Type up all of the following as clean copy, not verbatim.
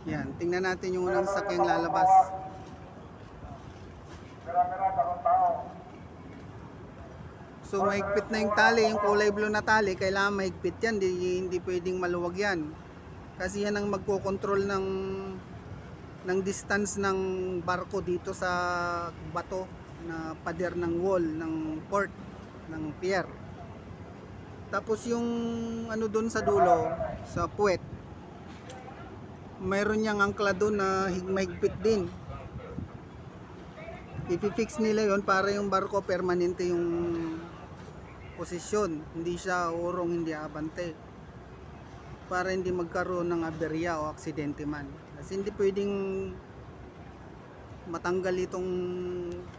Yan, tingnan natin yung unang sakyang lalabas. So mahigpit na yung tali, yung kulay blue na tali, kailangan mahigpit yan, hindi pwedeng maluwag yan. Kasi yan ang magkocontrol ng distance ng barko dito sa bato na pader ng wall, ng port, ng pier. Tapos yung ano doon sa dulo, sa puwet, mayroon niyang angkla doon na mahigpit din. Ipifix nila yon para yung barko permanente yung posisyon, hindi siya urong, hindi abante, para hindi magkaroon ng aberya o aksidente man. Kasi hindi pwedeng matanggal itong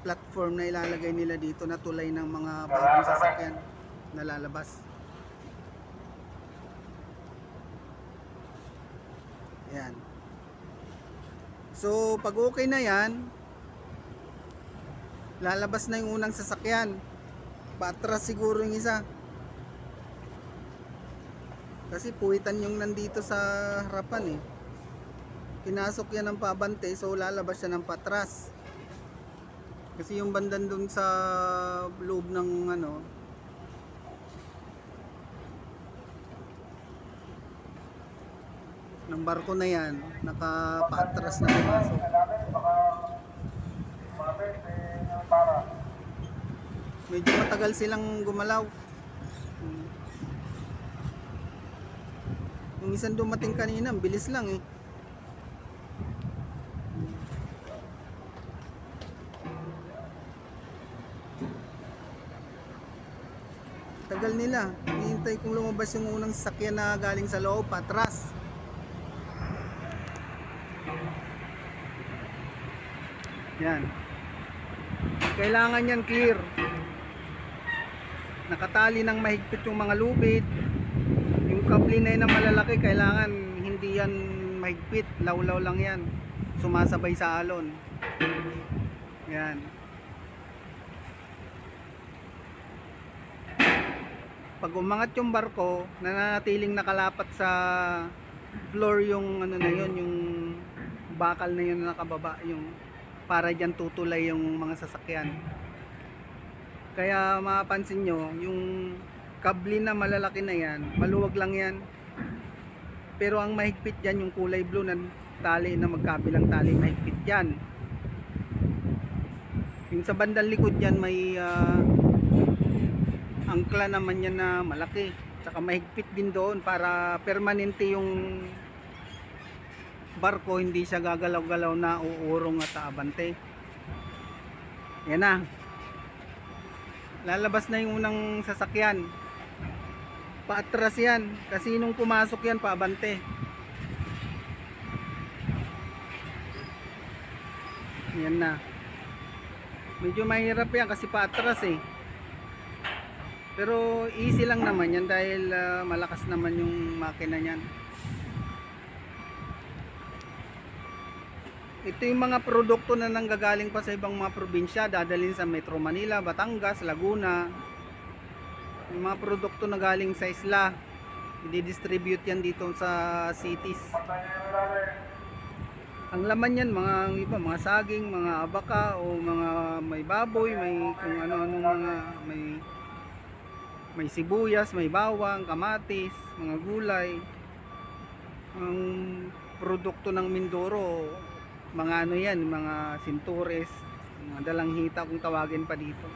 platform na ilalagay nila dito na tulay ng mga bagong sasakyan na lalabas. Yan. So pag okay na yan, lalabas na yung unang sasakyan. Patras siguro yung isa, kasi puwitan yung nandito sa harapan eh. Pinasok yan ng pabante, so lalabas siya ng patras. Kasi yung bandan dun sa loob ng ano, ng barko na yan, nakapatras na pumasok. Medyo matagal silang gumalaw. Yung isang dumating kanina, bilis lang eh. Tagal nila. Hinihintay kong lumabas yung unang sasakyan na galing sa loob, patras. Yan. Kailangan yan clear. Nakatali ng mahigpit yung mga lubid. Yung kable na yun na malalaki, kailangan hindi yan mahigpit, lawlaw lang yan, sumasabay sa alon. Yan. Pag umangat yung barko, nananatiling nakalapat sa floor yung ano na yun, yung bakal na yun na nakababa, yung para dyan tutulay yung mga sasakyan. Kaya mapapansin nyo, yung kable na malalaki na yan, maluwag lang yan, pero ang mahigpit dyan yung kulay blue na tali na magkabilang tali, mahigpit yan. Yung sa bandang likod yan may angkla naman yan na malaki, tsaka mahigpit din doon para permanente yung barko, hindi siya gagalaw-galaw na uurong at aabante. Yan na, lalabas na yung unang sasakyan. Paatras yan, kasi nung pumasok yan paabante. Yan na. Medyo mahirap yan kasi paatras eh. Pero easy lang naman yan dahil malakas naman yung makina niyan. Ito yung mga produkto na nanggagaling pa sa ibang mga probinsya, dadalhin sa Metro Manila, Batangas, Laguna. Yung mga produkto na galing sa isla, i-distribute yan dito sa cities. Ang laman yan, mga iba, mga saging, mga abaka, o mga may baboy, may kung ano-ano, mga may sibuyas, may bawang, kamatis, mga gulay. Ang produkto ng Mindoro, mga ano yan, mga sintures, mga dalanghita kung tawagin pa dito.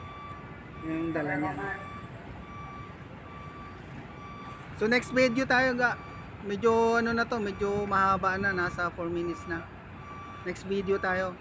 Yung dala niya. So next video tayo ga. Medyo ano na to, medyo mahaba na, nasa 4 minutes na. Next video tayo.